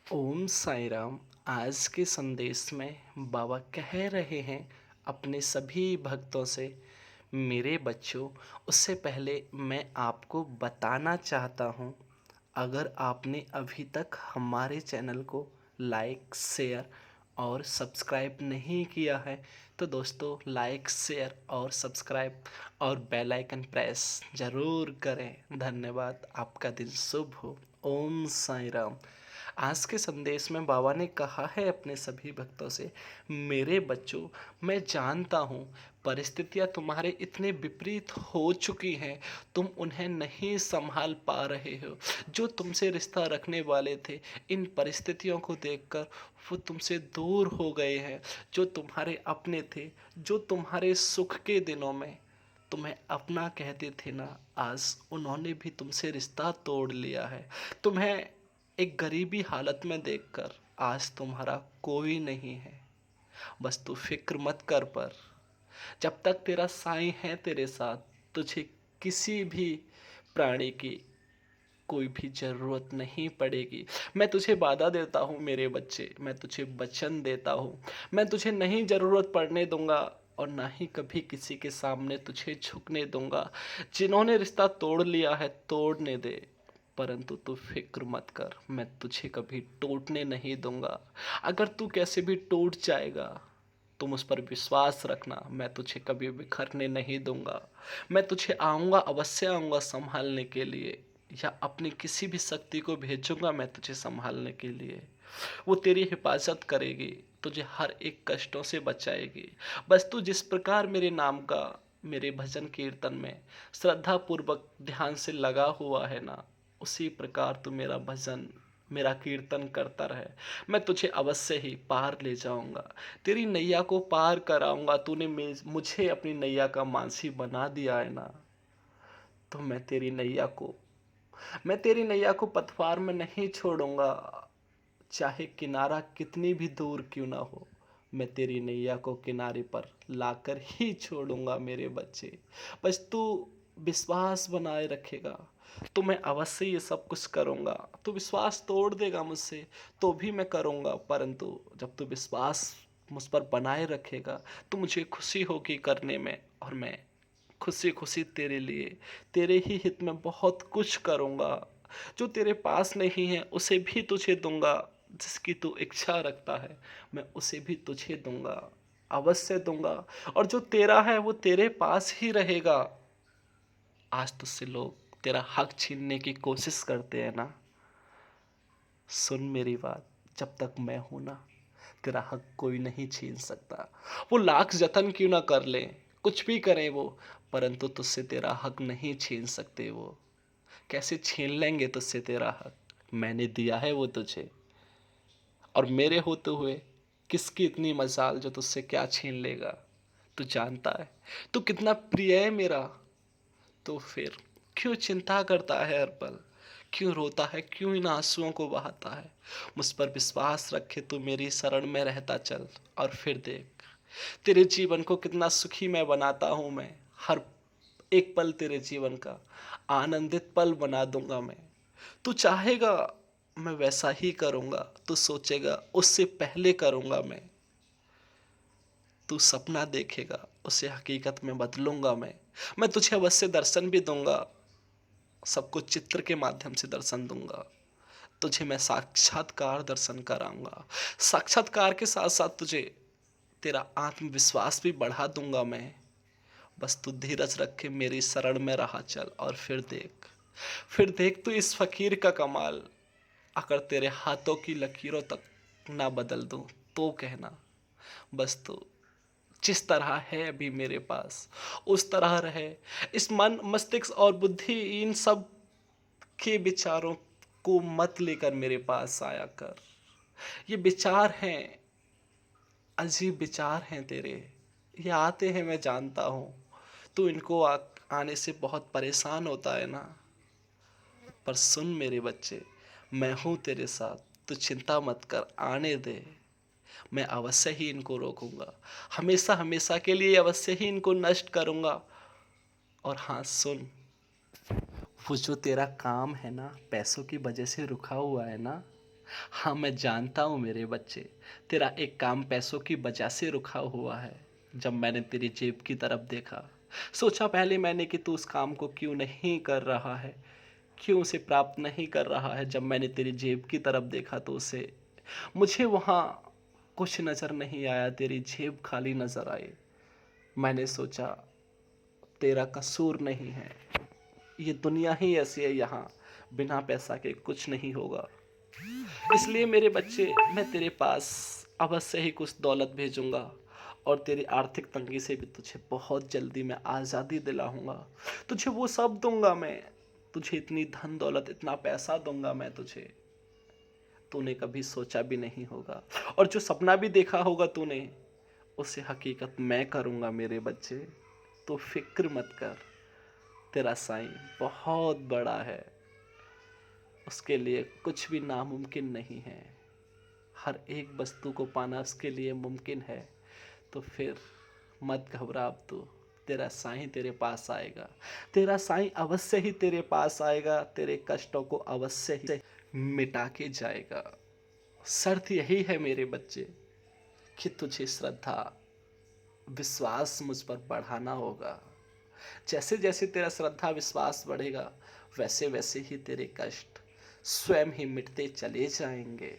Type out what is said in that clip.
ओम साई राम। आज के संदेश में बाबा कह रहे हैं अपने सभी भक्तों से, मेरे बच्चों, उससे पहले मैं आपको बताना चाहता हूँ, अगर आपने अभी तक हमारे चैनल को लाइक, शेयर और सब्सक्राइब नहीं किया है तो दोस्तों लाइक, शेयर और सब्सक्राइब और बेल आइकन प्रेस ज़रूर करें। धन्यवाद। आपका दिन शुभ हो। ओम साई राम। आज के संदेश में बाबा ने कहा है अपने सभी भक्तों से, मेरे बच्चों, मैं जानता हूँ परिस्थितियाँ तुम्हारे इतने विपरीत हो चुकी हैं, तुम उन्हें नहीं संभाल पा रहे हो। जो तुमसे रिश्ता रखने वाले थे, इन परिस्थितियों को देखकर वो तुमसे दूर हो गए हैं। जो तुम्हारे अपने थे, जो तुम्हारे सुख के दिनों में तुम्हें अपना कहते थे ना, आज उन्होंने भी तुमसे रिश्ता तोड़ लिया है। तुम्हें एक गरीबी हालत में देखकर आज तुम्हारा कोई नहीं है। बस तू फिक्र मत कर। पर जब तक तेरा साईं है तेरे साथ, तुझे किसी भी प्राणी की कोई भी जरूरत नहीं पड़ेगी। मैं तुझे वादा देता हूँ मेरे बच्चे, मैं तुझे वचन देता हूँ, मैं तुझे नहीं जरूरत पड़ने दूंगा और ना ही कभी किसी के सामने तुझे झुकने दूंगा। जिन्होंने रिश्ता तोड़ लिया है तोड़ने दे, परंतु तू फिक्र मत कर, मैं तुझे कभी टूटने नहीं दूंगा। अगर तू कैसे भी टूट जाएगा, तुम उस पर विश्वास रखना, मैं तुझे कभी बिखरने नहीं दूंगा। मैं तुझे आऊँगा, अवश्य आऊँगा संभालने के लिए, या अपनी किसी भी शक्ति को भेजूंगा मैं तुझे संभालने के लिए। वो तेरी हिफाजत करेगी, तुझे हर एक कष्टों से बचाएगी। बस तू जिस प्रकार मेरे नाम का, मेरे भजन कीर्तन में श्रद्धा पूर्वक ध्यान से लगा हुआ है ना, उसी प्रकार तू मेरा भजन, मेरा कीर्तन करता रहे। मैं तुझे अवश्य ही पार ले जाऊंगा, तेरी नैया को पार कराऊंगा। तूने मुझे अपनी नैया का मानसी बना दिया है ना, तो मैं तेरी नैया को पतवार में नहीं छोड़ूंगा। चाहे किनारा कितनी भी दूर क्यों ना हो, मैं तेरी नैया को किनारे पर लाकर ही छोड़ूंगा मेरे बच्चे। बस तू विश्वास बनाए रखेगा तो मैं अवश्य ये सब कुछ करूंगा। तू विश्वास तोड़ देगा मुझसे तो भी मैं करूंगा, परंतु जब तू विश्वास मुझ पर बनाए रखेगा तो मुझे खुशी होगी करने में, और मैं खुशी खुशी तेरे लिए, तेरे ही हित में बहुत कुछ करूँगा। जो तेरे पास नहीं है उसे भी तुझे दूंगा, जिसकी तू इच्छा रखता है मैं उसे भी तुझे दूंगा, अवश्य दूंगा। और जो तेरा है वो तेरे पास ही रहेगा। आज तुझसे लोग तेरा हक छीनने की कोशिश करते हैं ना, सुन मेरी बात, जब तक मैं हूं ना, तेरा हक कोई नहीं छीन सकता। वो लाख जतन क्यों ना कर ले, कुछ भी करें वो, परंतु तुझसे तेरा हक नहीं छीन सकते वो। कैसे छीन लेंगे तुझसे तेरा हक, मैंने दिया है वो तुझे, और मेरे होते हुए किसकी इतनी मजाल जो तुझसे क्या छीन लेगा। तू जानता है तू कितना प्रिय है मेरा, तो फिर क्यों चिंता करता है हर पल, क्यों रोता है, क्यों इन आंसुओं को बहाता है। मुझ पर विश्वास रखे तू मेरी शरण में रहता चल, और फिर देख तेरे जीवन को कितना सुखी मैं बनाता हूँ। मैं हर एक पल तेरे जीवन का आनंदित पल बना दूंगा मैं। तू चाहेगा मैं वैसा ही करूंगा, तू सोचेगा उससे पहले करूंगा तू सपना देखेगा उसे हकीकत में बदलूंगा मैं तुझे अवश्य दर्शन भी दूंगा, सबको चित्र के माध्यम से दर्शन दूंगा। तुझे मैं साक्षात्कार दर्शन कराऊंगा, साक्षात्कार के साथ साथ तुझे तेरा आत्मविश्वास भी बढ़ा दूंगा मैं। बस तू धीरज रख के मेरी शरण में रहा चल, और फिर देख तू इस फकीर का कमाल। अगर तेरे हाथों की लकीरों तक ना बदल दूं तो कहना। बस तू जिस तरह है अभी मेरे पास उस तरह रहे। इस मन, मस्तिष्क और बुद्धि, इन सब के विचारों को मत लेकर मेरे पास आया कर। ये विचार हैं, अजीब विचार हैं तेरे, ये आते हैं मैं जानता हूँ। तू इनको आने से बहुत परेशान होता है ना, पर सुन मेरे बच्चे, मैं हूँ तेरे साथ, तू चिंता मत कर, आने दे। मैं अवश्य ही इनको रोकूंगा, हमेशा हमेशा के लिए अवश्य ही इनको नष्ट करूंगा। और हाँ सुन, वो जो तेरा काम है ना पैसों की वजह से रुका हुआ है ना, हाँ, मैं जानता हूँ मेरे बच्चे, तेरा एक काम पैसों की वजह से रुका हुआ है। जब मैंने तेरी जेब की तरफ देखा, सोचा पहले मैंने कि तू उस काम को क्यों नहीं कर रहा है, क्यों उसे प्राप्त नहीं कर रहा है। जब मैंने तेरी जेब की तरफ देखा तो उसे मुझे वहाँ कुछ नज़र नहीं आया, तेरी जेब खाली नज़र आई। मैंने सोचा तेरा कसूर नहीं है, ये दुनिया ही ऐसी है, यहाँ बिना पैसा के कुछ नहीं होगा। इसलिए मेरे बच्चे, मैं तेरे पास अवश्य ही कुछ दौलत भेजूंगा और तेरी आर्थिक तंगी से भी तुझे बहुत जल्दी मैं आज़ादी दिलाऊंगा। तुझे वो सब दूंगा मैं, तुझे इतनी धन दौलत, इतना पैसा दूंगा मैं तुझे, तूने कभी सोचा भी नहीं होगा। और जो सपना भी देखा होगा तूने, उसे हकीकत मैं करूंगा मेरे बच्चे। तो फिक्र मत कर, तेरा साईं बहुत बड़ा है, उसके लिए कुछ भी नामुमकिन नहीं है। हर एक वस्तु को पाना उसके लिए मुमकिन है। तो फिर मत घबरा, अब तू, तेरा साईं तेरे पास आएगा। तेरा साईं अवश्य ही तेरे पास आएगा, तेरे कष्टों को अवश्य ही मिटा के जाएगा। शर्त यही है मेरे बच्चे कि तुझे श्रद्धा, विश्वास मुझ पर बढ़ाना होगा। जैसे जैसे तेरा श्रद्धा विश्वास बढ़ेगा, वैसे वैसे ही तेरे कष्ट स्वयं ही मिटते चले जाएंगे।